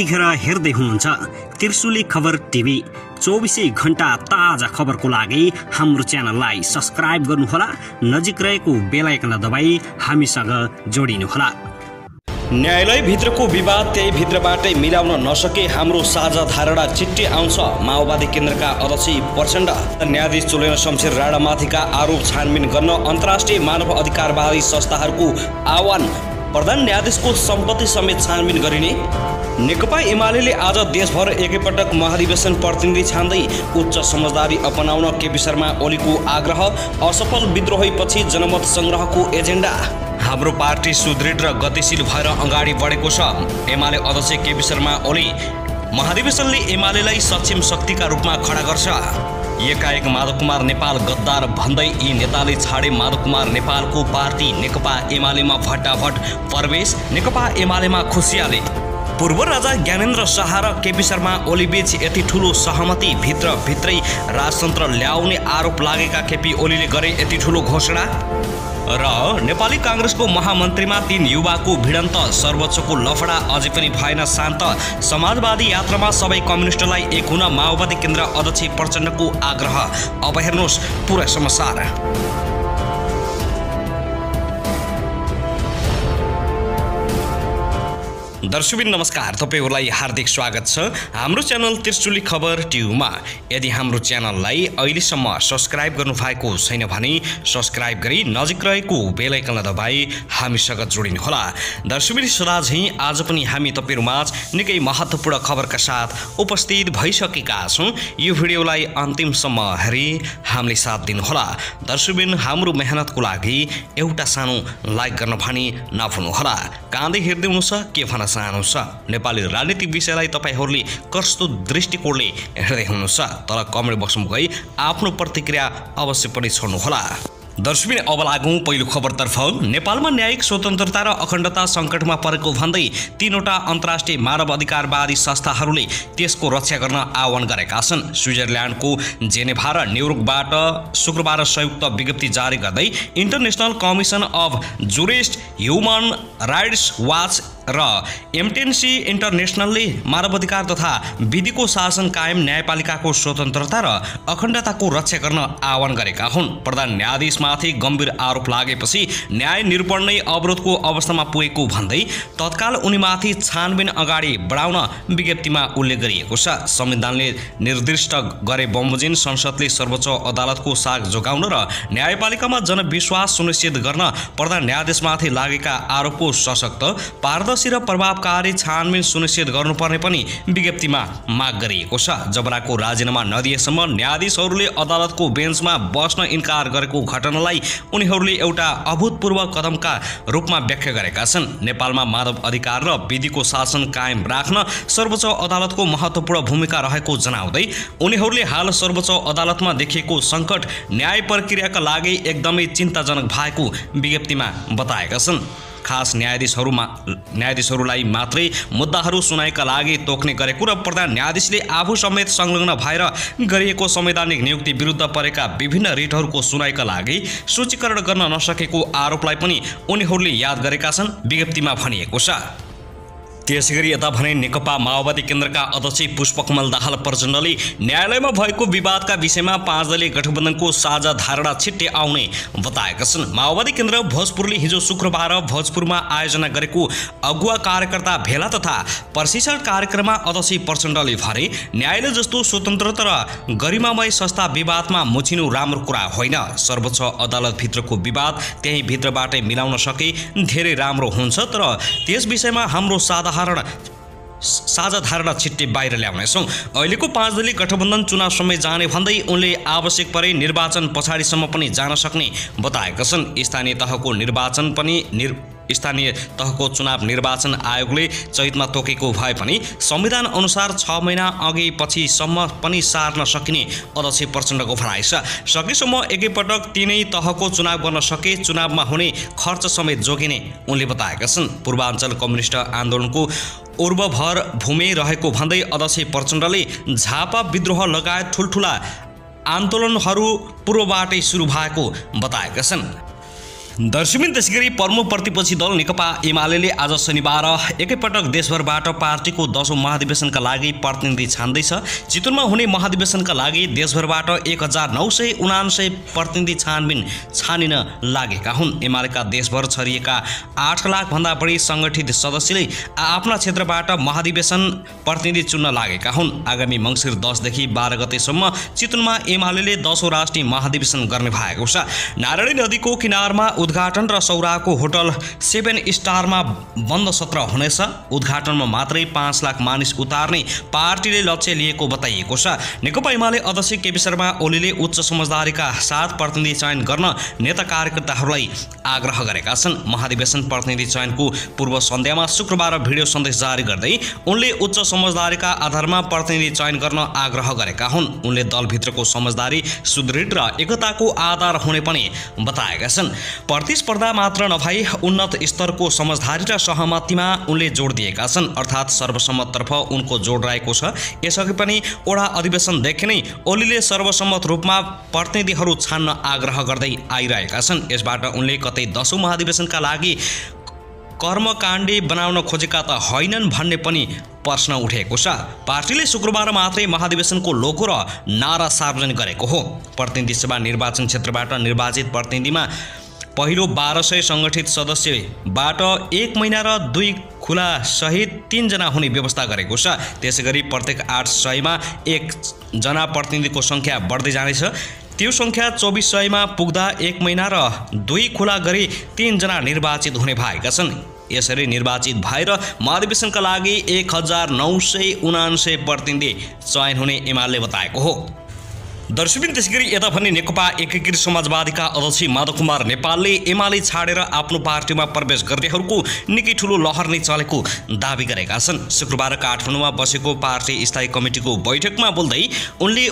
यतिखेर हेर्दै हुनुहुन्छ त्रिशुली खबर टिभी। 24 घण्टा ताजा खबरको लागि हाम्रो च्यानललाई सब्स्क्राइब गर्नुहोला, नजिक रहेको बेल आइकन दबाई हामीसँग जोडिनुहोला। न्यायालय भित्रको विवाद त्यही भित्रबाटै मिलाउन नसके हाम्रो साझा धारणा चिट्ठी आउँछ। माओवादी केन्द्रका अध्यक्ष प्रचण्ड न्यायाधीश चुलेन शमशेर राणामाथिका आरोप छानबिन गर्न अन्तर्राष्ट्रिय मानव अधिकारवादी संस्थाहरूको आह्वान। प्रधान न्यायाधीशको सम्पत्ति समेत छानबिन गरिने। नेकपा एमाले आज देशभर एकैपटक महाधिवेशन प्रतिनिधि छान्दै उच्च समझदारी अपनाउन केपी शर्मा ओलीको आग्रह। असफल विद्रोहीपछि जनमत संग्रहको एजेन्डा। हाम्रो पार्टी सुदृढ र गतिशील भएर अगाडि बढेको छ। एमाले अध्यक्ष केपी शर्मा ओली महाधिवेशनले एमालेलाई सक्षम शक्तिका रूपमा खडा गर्छ। एकाएक माधव कुमार नेपाल गद्दार भन्दै यी नेताले छाडे माधव कुमार नेपालको पार्टी नेकपा एमालेमा भट्टाभट प्रवेश। नेकपा एमालेमा खुसियाले। पूर्व राजा ज्ञानेन्द्र शाह र केपी शर्मा ओली बीच यति ठुलो सहमति, भित्रै राजतन्त्र ल्याउने आरोप लागेका केपी ओलीले गरे यति ठुलो घोषणा। र नेपाली कांग्रेसको महामन्त्रीमा 3 युवाको भिडन्त। सर्वोच्चको लफडा अझै पनि भएन शान्त। समाजवादी यात्रामा सबै कम्युनिस्टलाई एक हुन माओवादी केन्द्र अध्यक्ष प्रचण्डको आग्रह। अब हेर्नुहोस् पुरै समाचार। दर्शकबिन नमस्कार, तपाईहरुलाई हार्दिक स्वागत छ हाम्रो च्यानल त्रिशुली खबर टिभीमा। यदि हाम्रो च्यानललाई अहिलेसम्म सब्स्क्राइब गर्नुभएको छैन भने सब्स्क्राइब गरी नजिक रहेको बेल आइकन दबाई हामीसँग जोडिनुहोला। दर्शकबिन सदा झैं आज पनि हामी तपाईहरुमाझ निकै महत्त्वपूर्ण खबरका साथ उपस्थित भइसकेका छौं। यो भिडियोलाई अन्तिमसम्म हेरी हामीले साथ दिनुहोला। दर्शकबिन हाम्रो मेहनतको लागि एउटा सानो लाइक गर्न भनी नभुल्नुहोला। काँदै हेर्दै हुनुहुन्छ के भन्न चाहनु छ, नेपाली राजनीतिक विषयलाई तपाईहरुले कस्तो दृष्टिकोणले हेर्दै हुनुहुन्छ, तल कमेन्ट बक्समा गई आफ्नो प्रतिक्रिया अवश्य पनि छोड्नुहोला। दर्शकबिन अब लागौं पहिलो खबरतर्फ। नेपालमा न्यायिक स्वतन्त्रता र अखण्डता सङ्कटमा परेको भन्दै 3वटा अन्तर्राष्ट्रिय मानव अधिकारवादी संस्थाहरूले त्यसको रक्षा गर्न आह्वान गरेका छन्। स्विजरल्यान्डको जेनेभा र न्युयोर्कबाट शुक्रबार संयुक्त विज्ञप्ति जारी गर्दै International Commission of Jurist, Human Rights Watch र एमटेन्सी इन्टरनेसनलले मानवाधिकार तथा विधिको शासन कायम, न्यायपालिकाको स्वतन्त्रता र अखण्डताको रक्षा गर्न आह्वान गरेका हुन्। प्रधान न्यायाधीशमाथि गम्भीर आरोप लागेपछि न्याय निरूपण नै अवरोधको अवस्थामा पुगेको भन्दै तत्काल उनीमाथि छानबिन अगाडि बढाउन विज्ञप्तिमा उल्लेख गरिएको छ। संविधानले निर्दिष्ट गरे बमोजिम संसदले सर्वोच्च अदालतको साग जोगाउन र न्यायपालिकामा जनविश्वास सुनिश्चित गर्न प्रधान न्यायाधीशमाथि लागेका आरोपको सशक्त, पारदर्शी र प्रभावकारी छानबिन सुनिश्चित गर्नुपर्ने पनि विज्ञप्तिमा माग गरिएको छ। जबराको राजीनामा नदिएसम्म न्यायाधीशहरूले अदालतको बेन्चमा बस्न इन्कार गरेको घटनालाई उनीहरूले एउटा अभूतपूर्व कदमका रूपमा व्याख्या गरेका छन्। नेपालमा मानव अधिकार र विधिको शासन कायम राख्न सर्वोच्च अदालतको महत्त्वपूर्ण भूमिका रहेको जनाउँदै उनीहरूले हाल सर्वोच्च अदालतमा देखिएको सङ्कट न्याय प्रक्रियाका लागि एकदमै चिन्ताजनक भएको विज्ञप्तिमा बताएका छन्। खास न्यायाधीशहरूलाई मात्रै मुद्दाहरू सुनाइका लागि तोक्ने गरेको र प्रधान न्यायाधीशले आफू समेत संलग्न भएर गरिएको संवैधानिक नियुक्ति विरुद्ध परेका विभिन्न रिटहरूको सुनाइका लागि सूचीकरण गर्न नसकेको आरोपलाई पनि उनीहरूले याद गरेका छन्, विज्ञप्तिमा भनिएको छ। त्यसैगरी यता भने नेकपा माओवादी केन्द्रका अध्यक्ष पुष्पकमल दाहाल प्रचण्डले न्यायालयमा भएको विवादका विषयमा 5 दलीय गठबन्धनको साझा धारणा छिट्टै आउने बताएका छन्। माओवादी केन्द्र भोजपुरले हिजो शुक्रबार भोजपुरमा आयोजना गरेको अगुवा कार्यकर्ता भेला तथा प्रशिक्षण कार्यक्रममा अध्यक्ष प्रचण्डले भने न्यायालय जस्तो स्वतन्त्रता र गरिमामय संस्था विवादमा मुछिनु राम्रो कुरा होइन। सर्वोच्च अदालतभित्रको विवाद त्यही भित्रबाटै मिलाउन सके धेरै राम्रो हुन्छ, तर त्यस विषयमा हाम्रो साझा धारणा छिट्टै बाहिर ल्याउनेछौँ। अहिलेको 5 दलीय गठबन्धन चुनावसम्म जाने भन्दै उनले आवश्यक परे निर्वाचन पछाडिसम्म पनि जान सक्ने बताएका छन्। स्थानीय तहको चुनाव निर्वाचन आयोगले चैतमा तोकेको भए पनि संविधान अनुसार 6 महिना अघि पछिसम्म पनि सार्न सकिने अध्यक्ष प्रचण्डको भनाइ छ। सकेसम्म एकैपटक 3 तहको चुनाव गर्न सके चुनावमा हुने खर्च समेत जोगिने उनले बताएका छन्। पूर्वाञ्चल कम्युनिस्ट आन्दोलनको उर्वभर भूमि रहेको भन्दै अध्यक्ष प्रचण्डले झापा विद्रोह लगायत ठुल्ठुला आन्दोलनहरू पूर्वबाटै सुरु भएको बताएका छन्। दर्शकबिन त्यसैगरी प्रमुख प्रतिपक्षी दल नेकपा एमाले आज शनिबार एकैपटक देशभरबाट पार्टीको 10औं महाधिवेशनका लागि प्रतिनिधि छान्दैछ। चितवनमा हुने महाधिवेशनका लागि देशभरबाट 1979 प्रतिनिधि छानिन लागेका हुन्। एमालेका देशभर छरिएका 8 लाख भन्दा बढी संगठित सदस्यले आफ्ना क्षेत्रबाट महाधिवेशन प्रतिनिधि चुन्न लागेका हुन्। आगामी मङ्सिर 10 देखि 12 गतेसम्म चितवनमा एमाले 10औं राष्ट्रिय महाधिवेशन गर्ने भएको छ। नारायणी नदीको किनारमा उद्घाटन र सौराको होटल 7 स्टारमा बन्द सत्र हुनेछ। उद्घाटनमा मात्रै 5 लाख मानिस उतार्ने पार्टीले लक्ष्य लिएको बताइएको छ। नेकपा एमाले अध्यक्ष केपी शर्मा ओलीले उच्च समझदारीका साथ प्रतिनिधि चयन गर्न नेता कार्यकर्ताहरूलाई आग्रह गरेका छन्। महाधिवेशन प्रतिनिधि चयनको पूर्व सन्ध्यामा शुक्रबार भिडियो सन्देश जारी गर्दै उनले उच्च समझदारीका आधारमा प्रतिनिधि चयन गर्न आग्रह गरेका हुन्। उनले दलभित्रको समझदारी सुदृढ र एकताको आधार हुने पनि बताएका छन्। प्रतिस्पर्धा मात्र नभई उन्नत स्तरको समझदारी र सहमतिमा उनले जोड दिएका छन्। अर्थात् सर्वसम्मततर्फ उनको जोड रहेको छ। यसअघि पनि ओडा अधिवेशनदेखि नै ओलीले सर्वसम्मत रूपमा प्रतिनिधिहरू छान्न आग्रह गर्दै आइरहेका छन्। यसबाट उनले कतै 10औं महाधिवेशनका लागि कर्मकाण्डी बनाउन खोजेका त होइनन् भन्ने पनि प्रश्न उठेको छ। पार्टीले शुक्रबार मात्रै महाधिवेशनको लोगो र नारा सार्वजनिक गरेको हो। प्रतिनिधि सभा निर्वाचन क्षेत्रबाट निर्वाचित प्रतिनिधिमा पहिलो 1200 संगठित सदस्यबाट 1 महिना र 2 खुला सहित 3 जना हुने व्यवस्था गरेको छ। त्यसैगरी प्रत्येक 800 मा 1 जना प्रतिनिधिको संख्या बढ्दै जानेछ। त्यो संख्या 2400 मा पुग्दा 1 महिना र 2 खुला गरी 3 जना निर्वाचित हुने भएका छन्। यसरी निर्वाचित भएर महाधिवेशनका लागि 1979 प्रतिनिधि चयन हुने एमाले बताएको हो। दर्शकबिन त्यसैगरी यता भने नेकपा एकीकृत समाजवादीका अध्यक्ष माधव कुमार नेपालले एमाले छाडेर आफ्नो पार्टीमा प्रवेश गर्नेहरूको निकै ठूलो लहर नै चलेको दावी गरेका छन्। शुक्रबार काठमाडौँमा बसेको पार्टी स्थायी कमिटीको बैठकमा बोल्दै उनले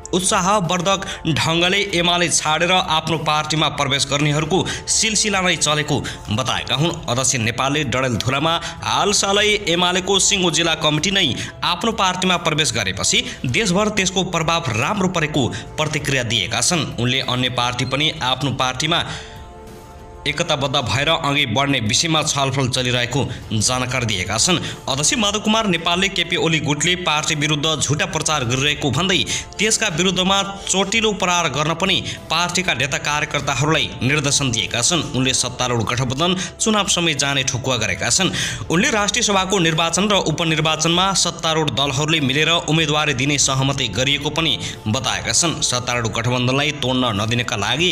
उत्साहवर्धक ढङ्गले एमाले छाडेर आफ्नो पार्टीमा प्रवेश गर्नेहरूको सिलसिला नै चलेको बताएका हुन्। अध्यक्ष नेपालले डडेलधुरामा हालसालै एमालेको सिङ्गो जिल्ला कमिटी नै आफ्नो पार्टीमा प्रवेश गरेपछि देशभर त्यसको प्रभाव राम्रो परेको प्रतिक्रिया दिएका छन्। उनले अन्य पार्टी पनि आफ्नो पार्टीमा एकताबद्ध भएर अघि बढ्ने विषयमा छलफल चलिरहेको जानकारी दिएका छन्। अध्यक्ष माधव कुमार नेपालले केपी ओली गुटले पार्टी विरुद्ध झुटा प्रचार गरिरहेको भन्दै त्यसका विरुद्धमा चोटिलो प्रहार गर्न पनि पार्टीका नेता कार्यकर्ताहरूलाई निर्देशन दिएका छन्। उनले सत्तारूढ गठबन्धन चुनाव समय जाने ठोकुवा गरेका छन्। उनले राष्ट्रिय सभाको निर्वाचन र उपनिर्वाचनमा सत्तारूढ दलहरूले मिलेर उम्मेदवारी दिने सहमति गरिएको पनि बताएका छन्। सत्तारूढ गठबन्धनलाई तोड्न नदिनका लागि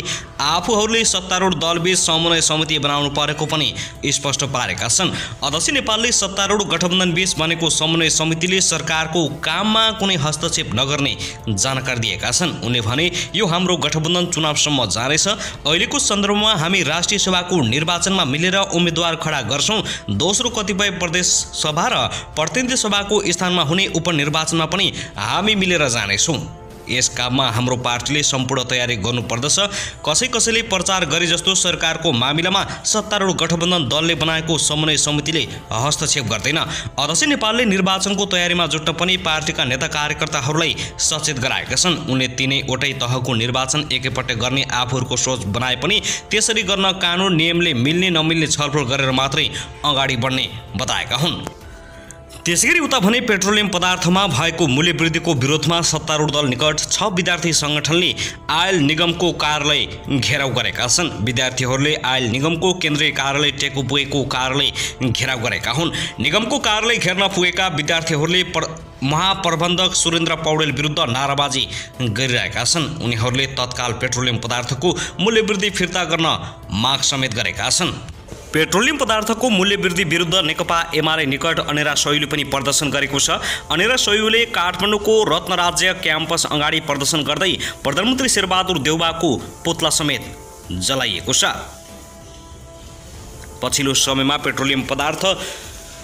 आफूहरूले सत्तारूढ दलबीच समन्वय समिति बनाउनु परेको पनि स्पष्ट पारेका छन्। अध्यक्ष नेपालले सत्तारूढ गठबन्धन बीच बनेको समन्वय समितिले सरकारको काममा कुनै हस्तक्षेप नगर्ने जानकारी दिएका छन्। उनले भने यो हाम्रो गठबन्धन चुनावसम्म जानेछ। अहिलेको सन्दर्भमा हामी राष्ट्रिय सभाको निर्वाचनमा मिलेर उम्मेदवार खडा गर्छौं। दोस्रो कतिपय प्रदेश सभा र प्रतिनिधि सभाको स्थानमा हुने उपनिर्वाचनमा पनि हामी मिलेर जानेछौं। यस काममा हाम्रो पार्टीले सम्पूर्ण तयारी गर्नुपर्दछ। कसैले प्रचार गरे जस्तो सरकारको मामिलामा सत्तारूढ गठबन्धन दलले बनाएको समन्वय समितिले हस्तक्षेप गर्दैन। अध्यक्ष नेपालले निर्वाचनको तयारीमा जुट्न पनि पार्टीका नेता कार्यकर्ताहरूलाई सचेत गराएका छन्। उनले तीनैवटै तहको निर्वाचन एकैपटक गर्ने आफूहरूको सोच बनाए पनि त्यसरी गर्न कानुन नियमले मिल्ने नमिल्ने छलफल गरेर मात्रै अगाडि बढ्ने बताएका हुन्। त्यसैगरी उता भने पेट्रोलियम पदार्थमा भएको मूल्य वृद्धिको विरोधमा सत्तारूढ दल निकट 6 विद्यार्थी संगठनले आयल निगमको कार्यालय घेराउ गरेका छन्। विद्यार्थीहरूले आयल निगमको केन्द्रीय कार्यालय टेकु पुगेको कार्यालय घेराउ गरेका हुन्। निगमको कार्यालय घेर्न पुगेका विद्यार्थीहरूले महाप्रबन्धक सुरेन्द्र पौडेल विरुद्ध नाराबाजी गरिरहेका छन्। उनीहरूले तत्काल पेट्रोलियम पदार्थको मूल्य वृद्धि फिर्ता गर्न माग समेत गरेका छन्। पेट्रोलियम पदार्थको मूल्य वृद्धि विरुद्ध नेकपा एमाले निकट अनेरा सैयुले पनि प्रदर्शन गरेको छ। अनेरा सैयुले काठमाडौँको रत्नराज्य क्याम्पस अगाडि प्रदर्शन गर्दै प्रधानमन्त्री शेरबहादुर देउवाको पुतला समेत जलाइएको छ। पछिल्लो समयमा पेट्रोलियम पदार्थ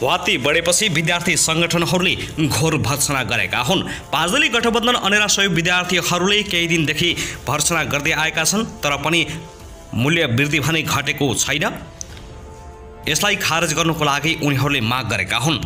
वाती बढेपछि विद्यार्थी संगठनहरूले घोर भर्त्सना गरेका हुन्। 5 दलीय गठबन्धन अनेरा सैयु विद्यार्थीहरूले केही दिनदेखि भर्त्सना गर्दै आएका छन्, तर पनि मूल्य वृद्धि भने घटेको छैन। यसलाई खारेज गर्नको लागि उनीहरूले माग गरेका हुन्।